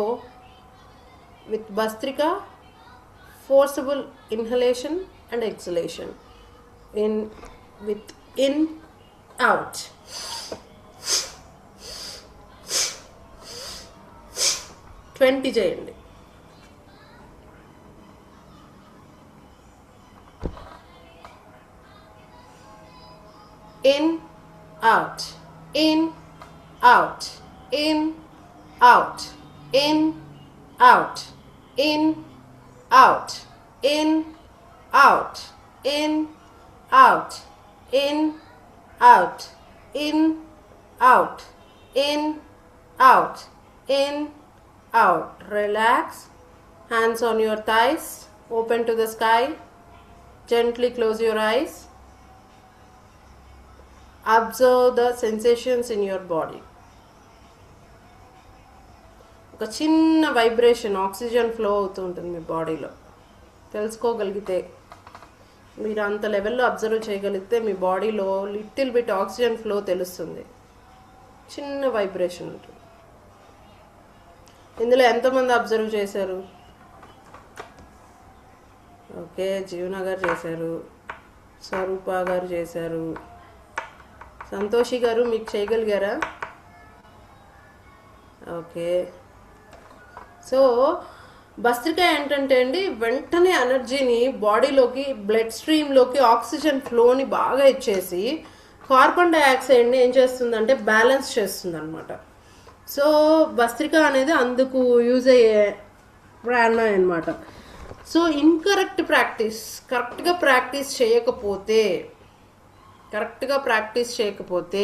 with bhastrika, forcible inhalation and exhalation. In, out. Twenty చేయండి. In, out, in, out, in, out, in, out, in, out, in, out, in, out, in, out, in, out, in, out, in, out. Relax. Hands on your thighs. Open to the sky. Gently close your eyes. Observe the sensations in your body. ఒక చిన్న vibration, oxygen flow అవుతూ ఉంటుంది మీ బాడీలో. తెలుసుకోగలిగితే, మీరు అంత లెవెల్లో observe చేయగలిగితే మీ బాడీలో లిటిల్ బిట్ ఆక్సిజన్ ఫ్లో తెలుస్తుంది. చిన్న వైబ్రేషన్ ఉంటుంది. ఇందులో ఎంతమంది అబ్జర్వ్ చేశారు? ఓకే, జీవన గారు చేశారు, స్వరూప గారు చేశారు, సంతోషి గారు మీకు చేయగలిగారా? ఓకే. సో భస్త్రిక ఏంటంటే అండి, వెంటనే ఎనర్జీని బాడీలోకి, బ్లడ్ స్ట్రీమ్లోకి ఆక్సిజన్ ఫ్లోని బాగా ఇచ్చేసి కార్బన్ డైఆక్సైడ్ని ఏం చేస్తుందంటే బ్యాలెన్స్ చేస్తుంది అనమాట. సో భస్త్రిక అనేది అందుకు యూజ్ అయ్యే ప్రాణాయామం అనమాట. సో ఇన్కరెక్ట్ ప్రాక్టీస్, కరెక్ట్గా ప్రాక్టీస్ చేయకపోతే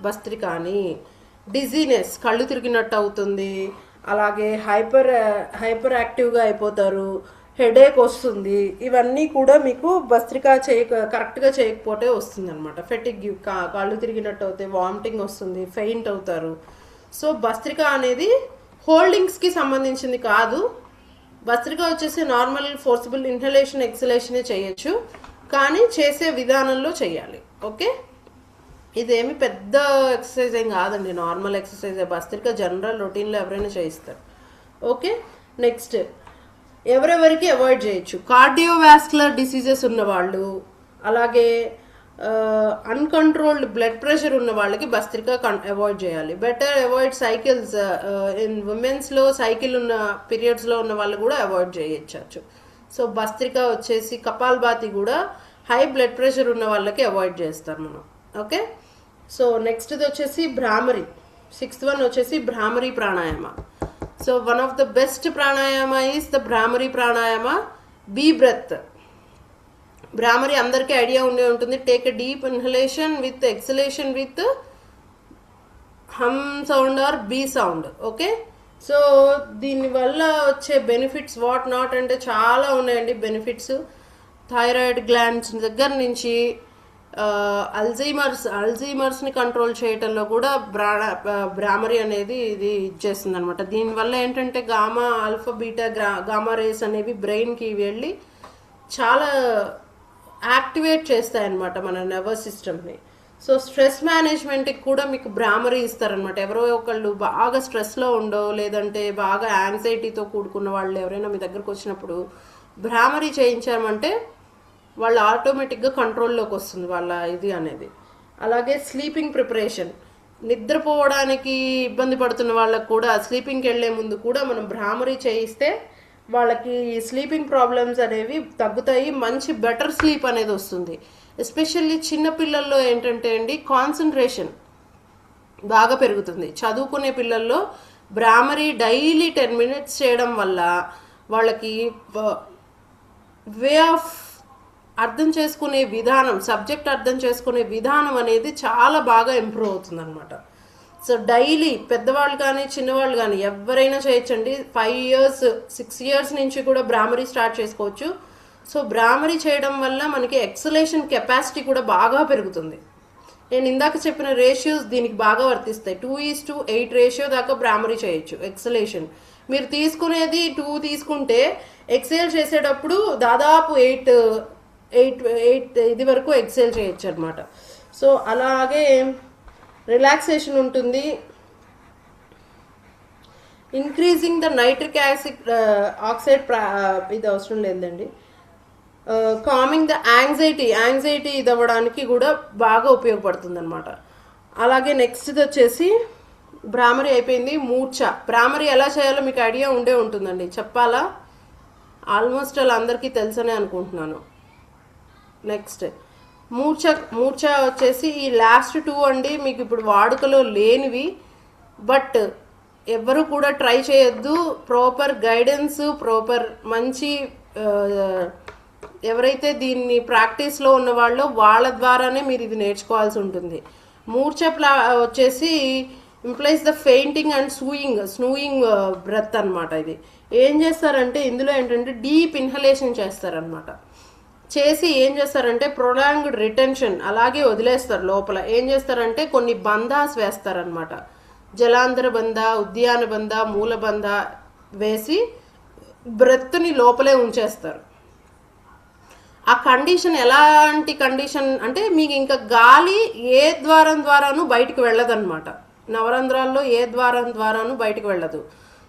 భస్త్రికని డిజీనెస్, కళ్ళు తిరిగినట్టు అవుతుంది, అలాగే హైపర్ యాక్టివ్గా అయిపోతారు, హెడేక్ వస్తుంది. ఇవన్నీ కూడా మీకు భస్త్రిక కరెక్ట్గా చేయకపోతే వస్తుంది అనమాట. ఫెటిగ్, కళ్ళు తిరిగినట్టు అవుతాయి, వామిటింగ్ వస్తుంది, ఫెయింట్ అవుతారు. సో భస్త్రిక అనేది హోల్డింగ్స్కి సంబంధించింది కాదు. భస్త్రిక వచ్చేసి నార్మల్ ఫోర్సిబుల్ ఇన్హలేషన్, ఎక్సలేషనే చేయొచ్చు, కానీ చేసే విధానంలో చేయాలి. ఓకే, ఇదేమి పెద్ద ఎక్సర్సైజ్ ఏం కాదండి, నార్మల్ ఎక్సర్సైజ్. భస్త్రిక జనరల్ రొటీన్లో ఎవరైనా చేయిస్తారు. ఓకే, నెక్స్ట్ ఎవరెవరికి అవాయిడ్ చేయొచ్చు? కార్డియోవాస్కులర్ డిసీజెస్ ఉన్నవాళ్ళు, అలాగే అన్కంట్రోల్డ్ బ్లడ్ ప్రెషర్ ఉన్న వాళ్ళకి భస్త్రిక అవాయిడ్ చేయాలి. Better avoid cycles. ఇన్ ఉమెన్స్లో సైకిల్ ఉన్న పీరియడ్స్లో ఉన్న వాళ్ళు కూడా అవాయిడ్ చేయొచ్చు. సో భస్త్రిక వచ్చేసి కపాల్భాతి కూడా హై బ్లడ్ ప్రెషర్ ఉన్న వాళ్ళకి అవాయిడ్ చేస్తారు మనం. ఓకే, సో నెక్స్ట్ది వచ్చేసి భ్రామరి. 6th వన్ వచ్చేసి Bhramari pranayama. So one of the best pranayama is the Bhramari pranayama. Bee breath. Bhramari అందరికీ ఐడియా ఉండే ఉంటుంది. Take a deep inhalation with exhalation with hum sound or bee sound. Okay, so దీనివల్ల వచ్చే బెనిఫిట్స్ వాట్ నాట్ అంటే చాలా ఉన్నాయండి బెనిఫిట్స్. థైరాయిడ్ గ్లాండ్స్ దగ్గర నుంచి అల్జీమర్స్ని కంట్రోల్ చేయటంలో కూడా భ్రామరి అనేది ఇది ఇచ్చేస్తుంది అనమాట. దీనివల్ల ఏంటంటే gamma, alpha, beta, gamma rays అనేవి బ్రెయిన్కి వెళ్ళి చాలా యాక్టివేట్ చేస్తాయన్నమాట మన నర్వస్ సిస్టమ్ని. సో స్ట్రెస్ మేనేజ్మెంట్కి కూడా మీకు భ్రామరి ఇస్తారనమాట. ఎవరో ఒకళ్ళు బాగా స్ట్రెస్లో ఉండో, లేదంటే బాగా యాంగ్జైటీతో కూడుకున్న వాళ్ళు ఎవరైనా మీ దగ్గరకు వచ్చినప్పుడు భ్రామరి చేయించామంటే వాళ్ళు ఆటోమేటిక్గా కంట్రోల్లోకి వస్తుంది వాళ్ళ ఇది అనేది. అలాగే స్లీపింగ్ ప్రిపరేషన్. నిద్రపోవడానికి ఇబ్బంది పడుతున్న వాళ్ళకు కూడా స్లీపింగ్కి వెళ్ళే ముందు కూడా మనం భ్రామరి చేయిస్తే వాళ్ళకి స్లీపింగ్ ప్రాబ్లమ్స్ అనేవి తగ్గుతాయి, మంచి బెటర్ స్లీప్ అనేది వస్తుంది. ఎస్పెషల్లీ చిన్నపిల్లల్లో ఏంటంటే అండి కాన్సన్ట్రేషన్ బాగా పెరుగుతుంది. చదువుకునే పిల్లల్లో భ్రామరి డైలీ 10 minutes చేయడం వల్ల వాళ్ళకి వే ఆఫ్ అర్థం చేసుకునే విధానం, సబ్జెక్ట్ అర్థం చేసుకునే విధానం అనేది చాలా బాగా ఇంప్రూవ్ అవుతుంది అనమాట. సో డైలీ పెద్దవాళ్ళు కానీ చిన్నవాళ్ళు కానీ ఎవరైనా చేయొచ్చండి. 5 years 6 years నుంచి కూడా బ్రాహ్మరీ స్టార్ట్ చేసుకోవచ్చు. సో బ్రాహ్మరీ చేయడం వల్ల మనకి ఎక్సలేషన్ కెపాసిటీ కూడా బాగా పెరుగుతుంది. నేను ఇందాక చెప్పిన రేషియోస్ దీనికి బాగా వర్తిస్తాయి. 2:8 రేషియో దాకా బ్రాహ్మరీ చేయొచ్చు. ఎక్సలేషన్ మీరు తీసుకునేది 2 తీసుకుంటే ఎక్సేల్ చేసేటప్పుడు దాదాపు 8 ఇది వరకు ఎక్సేల్ చేయొచ్చు అనమాట. సో అలాగే రిలాక్సేషన్ ఉంటుంది. ఇంక్రీజింగ్ ద నైట్రిక్ ఆక్సైడ్ ఇది అవసరం లేదండి. కామింగ్ ద యాంగ్జైటీ ఇది అవ్వడానికి కూడా బాగా ఉపయోగపడుతుంది అనమాట. అలాగే నెక్స్ట్ వచ్చేసి బ్రాహ్మరీ అయిపోయింది. బ్రాహ్మరీ ఎలా చేయాలో మీకు ఐడియా ఉండే ఉంటుందండి, చెప్పాలా? ఆల్మోస్ట్ అలా అందరికీ తెలుసనే అనుకుంటున్నాను. నెక్స్ట్ మూర్ఛ వచ్చేసి ఈ లాస్ట్ 2 అండి మీకు ఇప్పుడు వాడుకలో లేనివి. బట్ ఎవరు కూడా ట్రై చేయొద్దు. ప్రాపర్ గైడెన్స్, ప్రాపర్ మంచి ఎవరైతే దీన్ని ప్రాక్టీస్లో ఉన్న వాళ్ళో వాళ్ళ ద్వారానే మీరు ఇది నేర్చుకోవాల్సి ఉంటుంది. మూర్ఛ వచ్చేసి implies the fainting and swooning breath అనమాట. ఇది ఏం చేస్తారంటే ఇందులో ఏంటంటే డీప్ ఇన్హలేషన్ చేస్తారనమాట. చేసి ఏం చేస్తారంటే ప్రొలాంగ్డ్ రిటెన్షన్ అలాగే వదిలేస్తారు. లోపల ఏం చేస్తారంటే కొన్ని బంధాస్ వేస్తారనమాట. జలాంధర బంధ, ఉద్యాన బంధ, మూల బంధ వేసి బ్రెత్ని లోపలే ఉంచేస్తారు. ఆ కండిషన్ ఎలాంటి కండిషన్ అంటే మీకు ఇంకా గాలి ఏ ద్వారం ద్వారాను బయటికి వెళ్ళదన్నమాట. నవరంధ్రాల్లో ఏ ద్వారం ద్వారాను బయటికి వెళ్ళదు.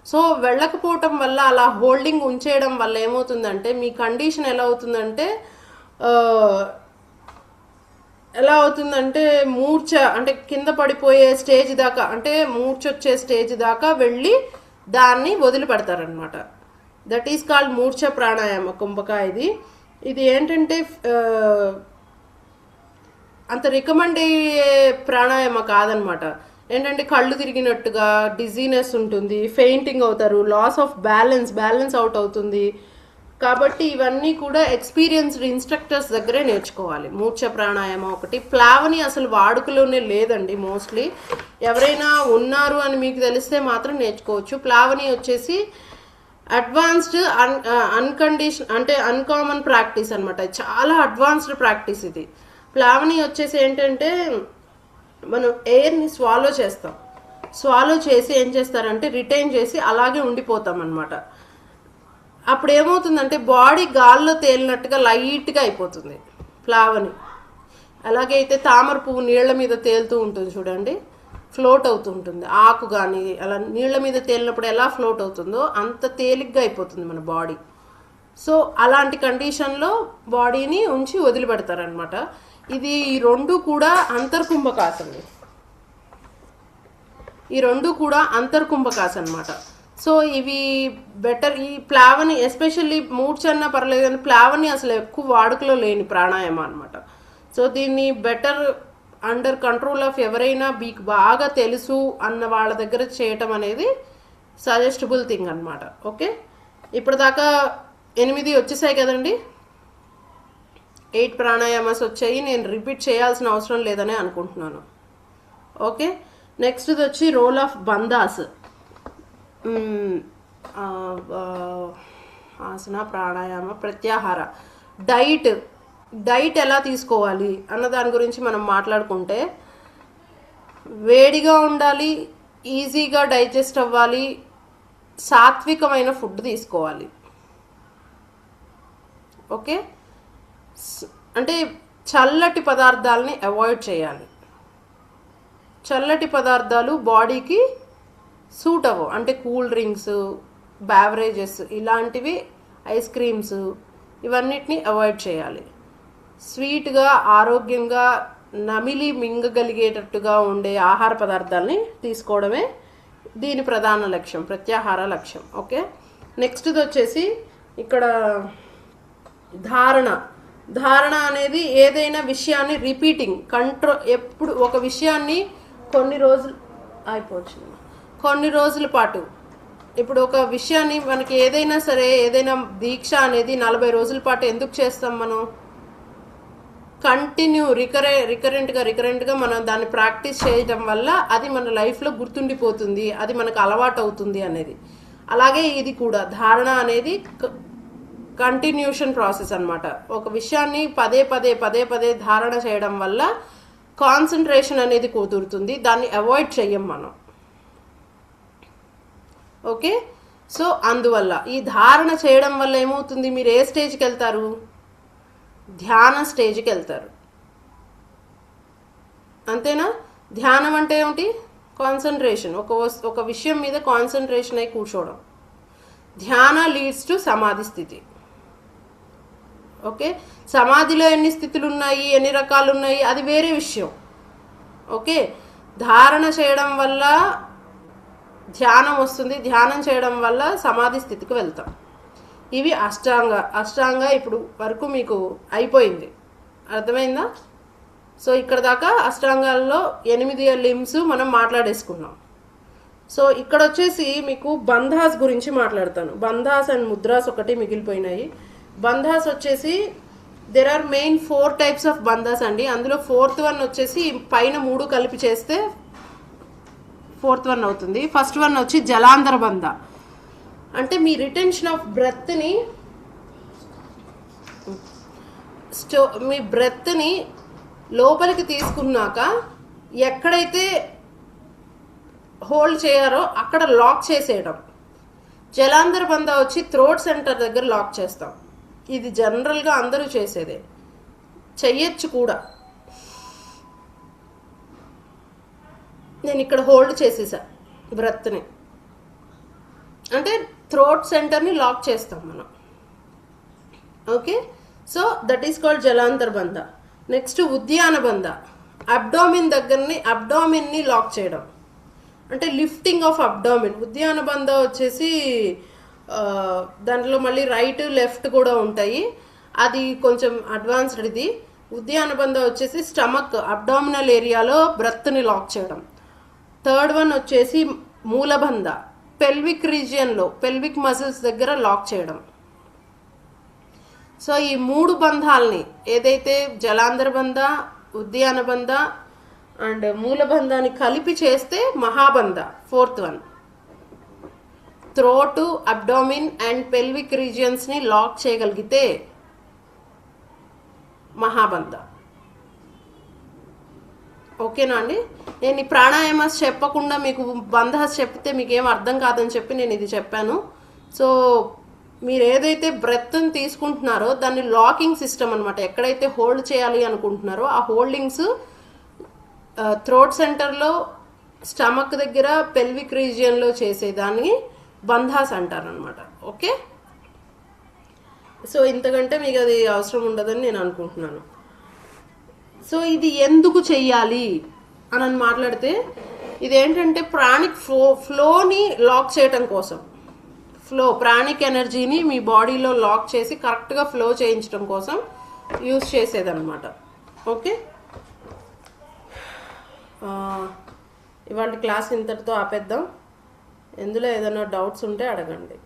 సో వెళ్ళకపోవటం వల్ల అలా హోల్డింగ్ ఉంచేయడం వల్ల ఏమవుతుందంటే మీ కండిషన్ ఎలా అవుతుందంటే మూర్ఛ అంటే కింద పడిపోయే స్టేజ్ దాకా, అంటే మూర్ఛ వచ్చే స్టేజ్ దాకా వెళ్ళి దాన్ని వదిలిపెడతారనమాట. దట్ ఈస్ కాల్డ్ మూర్ఛ ప్రాణాయామ కుంభక. ఇది ఏంటంటే అంత రికమెండ్ అయ్యే ప్రాణాయామ కాదనమాట. ఏంటంటే కళ్ళు తిరిగినట్టుగా డిజీనెస్ ఉంటుంది, ఫెయింటింగ్ అవుతారు, లాస్ ఆఫ్ బ్యాలెన్స్ అవుట్ అవుతుంది. కాబట్టి ఇవన్నీ కూడా ఎక్స్పీరియన్స్డ్ ఇన్స్ట్రక్టర్స్ దగ్గరే నేర్చుకోవాలి. మూర్ఛ ప్రాణాయామం ఒకటి. ప్లావని అసలు వాడుకలోనే లేదండి. మోస్ట్లీ ఎవరైనా ఉన్నారు అని మీకు తెలిస్తే మాత్రం నేర్చుకోవచ్చు. ప్లావని వచ్చేసి అడ్వాన్స్డ్ అన్కామన్ ప్రాక్టీస్ అనమాట. చాలా అడ్వాన్స్డ్ ప్రాక్టీస్ ఇది. ప్లావని వచ్చేసి ఏంటంటే మనం ఎయిర్ని స్వాలో చేస్తాం. స్వాలో చేసి ఏం చేస్తారంటే రిటైన్ చేసి అలాగే ఉండిపోతాం అనమాట. అప్పుడు ఏమవుతుందంటే బాడీ గాల్లో తేలినట్టుగా లైట్గా అయిపోతుంది ప్లావని. అలాగే అయితే తామర పువ్వు నీళ్ల మీద తేలుతూ ఉంటుంది చూడండి, ఫ్లోట్ అవుతూ ఉంటుంది. ఆకు కానీ అలా నీళ్ల మీద తేలినప్పుడు ఎలా ఫ్లోట్ అవుతుందో అంత తేలిగ్గా అయిపోతుంది మన బాడీ. సో అలాంటి కండిషన్లో బాడీని ఉంచి వదిలిపెడతారనమాట. ఇది ఈ రెండు కూడా అంతర్కుంభకాసండి. ఈ రెండు కూడా అంతర్కుంభకాస అనమాట. సో ఇవి బెటర్. ఈ ప్లావని ఎస్పెషల్లీ మూర్ఛ అన్నా పర్లేదు కానీ ప్లావని అసలు ఎక్కువ వాడుకలో లేని ప్రాణాయామ అనమాట. సో దీన్ని బెటర్ అండర్ కంట్రోల్ ఆఫ్ ఎవరైనా మీకు బాగా తెలుసు అన్న వాళ్ళ దగ్గర చేయటం అనేది సజెస్టబుల్ థింగ్ అనమాట. ఓకే, ఇప్పటిదాకా 8 వచ్చేసాయి కదండి. 8 ప్రాణాయామాస్ వచ్చాయి. నేను రిపీట్ చేయాల్సిన అవసరం లేదని అనుకుంటున్నాను. ఓకే, నెక్స్ట్ వచ్చి role of bandhas. Asana, pranayama, pratyahara. Diet ఎలా తీసుకోవాలి అన్న దాని గురించి మనం మాట్లాడుకుంటే వేడిగా ఉండాలి, ఈజీగా డైజెస్ట్ అవ్వాలి, సాత్వికమైన ఫుడ్ తీసుకోవాలి. ఓకే, అంటే చల్లటి పదార్థాలని అవాయిడ్ చేయాలి. చల్లటి పదార్థాలు బాడీకి సూట్ అవ్వవు. అంటే కూల్ డ్రింక్స్, బ్యావరేజెస్ ఇలాంటివి, ఐస్ క్రీమ్స్ ఇవన్నిటిని అవాయిడ్ చేయాలి. స్వీట్గా ఆరోగ్యంగా నమిలి మింగగలిగేటట్టుగా ఉండే ఆహార పదార్థాలని తీసుకోవడమే దీని ప్రధాన లక్ష్యం, ప్రత్యాహార లక్ష్యం. ఓకే, నెక్స్ట్ వచ్చేసి ఇక్కడ ధారణ అనేది ఏదైనా విషయాన్ని రిపీటింగ్, ఎప్పుడు ఒక విషయాన్ని కొన్ని రోజుల పాటు ఇప్పుడు ఒక విషయాన్ని మనకి ఏదైనా సరే, ఏదైనా దీక్ష అనేది 40 రోజుల పాటు ఎందుకు చేస్తాం మనం? కంటిన్యూ రికరెంట్గా మనం దాన్ని ప్రాక్టీస్ చేయడం వల్ల అది మన లైఫ్లో గుర్తుండిపోతుంది, అది మనకు అలవాటు అవుతుంది అనేది. అలాగే ఇది కూడా ధారణ అనేది కంటిన్యూషన్ ప్రాసెస్ అన్నమాట. ఒక విషయాన్ని పదే పదే ధారణ చేయడం వల్ల కాన్సన్ట్రేషన్ అనేది కుదురుతుంది, దాన్ని అవాయిడ్ చెయ్యం మనం. ఓకే, సో అందువల్ల ఈ ధారణ చేయడం వల్ల ఏమవుతుంది, మీరు ఏ స్టేజ్కి వెళ్తారు? ధ్యాన స్టేజ్కి వెళ్తారు. అంతేనా? ధ్యానం అంటే ఏమిటి? కాన్సన్ట్రేషన్, ఒక విషయం మీద కాన్సన్ట్రేషన్ అయి కూర్చోవడం. ధ్యాన లీడ్స్ టు సమాధి స్థితి. ఓకే, సమాధిలో ఎన్ని స్థితులు ఉన్నాయి, ఎన్ని రకాలు ఉన్నాయి, అది వేరే విషయం. ఓకే, ధారణ చేయడం వల్ల ధ్యానం వస్తుంది, ధ్యానం చేయడం వల్ల సమాధి స్థితికి వెళ్తాం. ఇవి అష్టాంగ ఇప్పుడు వరకు మీకు అయిపోయింది, అర్థమైందా? సో ఇక్కడ దాకా అష్టాంగాల్లో 8 లిమ్స్ మనం మాట్లాడేసుకున్నాం. సో ఇక్కడ వచ్చేసి మీకు బంధాస్ గురించి మాట్లాడతాను. బంధాస్ అండ్ ముద్రాస్ ఒకటి మిగిలిపోయినాయి. బంధాస్ వచ్చేసి there are main 4 types of bandhas అండి. అందులో 4th వన్ వచ్చేసి పైన 3 కలిపి చేస్తే 4th వన్ అవుతుంది. ఫస్ట్ వన్ వచ్చి జలాంధర బంధ. అంటే మీ రిటెన్షన్ ఆఫ్ బ్రెత్ని, మీ బ్రెత్ని లోపలికి తీసుకున్నాక ఎక్కడైతే హోల్డ్ చేయారో అక్కడ లాక్ చేసేయడం. జలాంధర బంధ వచ్చి థ్రోట్ సెంటర్ దగ్గర లాక్ చేస్తాం. ఇది జనరల్గా అందరూ చేసేదే, చెయ్యొచ్చు కూడా. నేను ఇక్కడ హోల్డ్ చేసేసా బ్రెత్ని, అంటే థ్రోట్ సెంటర్ని లాక్ చేస్తాం మనం. Okay, so that is called Jalandhara bandha. Next ఉద్యాన బంధ. అబ్డామిన్ని లాక్ చేయడం, అంటే లిఫ్టింగ్ ఆఫ్ అబ్డామిన్. ఉద్యాన బంధ వచ్చేసి దాంట్లో మళ్ళీ రైట్ లెఫ్ట్ కూడా ఉంటాయి, అది కొంచెం అడ్వాన్స్డ్. ఇది ఉద్యాన బంధ వచ్చేసి స్టమక్ అబ్డామినల్ ఏరియాలో బ్రెత్ని లాక్ చేయడం. థర్డ్ వన్ వచ్చేసి మూలబంధ, పెల్విక్ రీజియన్లో పెల్విక్ మజిల్స్ దగ్గర లాక్ చేయడం. సో ఈ 3 బంధాలని ఏదైతే జలాంధర బంధ, ఉద్యాన బంధ అండ్ మూలబంధాన్ని కలిపి చేస్తే Mahabandha 4th one. Throat, abdomen and pelvic రీజియన్స్ని లాక్ చేయగలిగితే మహాబంధ. ఓకేనా అండి? నేను ఈ ప్రాణాయామాస్ చెప్పకుండా మీకు బంధాస్ చెప్తే మీకు ఏం అర్థం కాదని చెప్పి నేను ఇది చెప్పాను. సో మీరు ఏదైతే బ్రెత్ని తీసుకుంటున్నారో దాన్ని లాకింగ్ సిస్టమ్ అనమాట. ఎక్కడైతే హోల్డ్ చేయాలి అనుకుంటున్నారో ఆ హోల్డింగ్స్ థ్రోట్ సెంటర్లో, స్టమక్ దగ్గర, పెల్విక్ రీజియన్లో చేసేదాన్ని బంధాస్ అంటారనమాట. ఓకే, సో ఇంతకంటే మీకు అది అవసరం ఉండదని నేను అనుకుంటున్నాను. సో ఇది ఎందుకు చెయ్యాలి అని మాట్లాడితే, ఇదేంటంటే ప్రాణిక్ ఫ్లోని లాక్ చేయటం కోసం, ప్రాణిక్ ఎనర్జీని మీ బాడీలో లాక్ చేసి కరెక్ట్గా ఫ్లో చేయించడం కోసం యూజ్ చేసేదన్నమాట. ఓకే, ఇవాళ క్లాస్ ఇంతటితో ఆపేద్దాం. ఎందులో ఏదైనా డౌట్స్ ఉంటే అడగండి.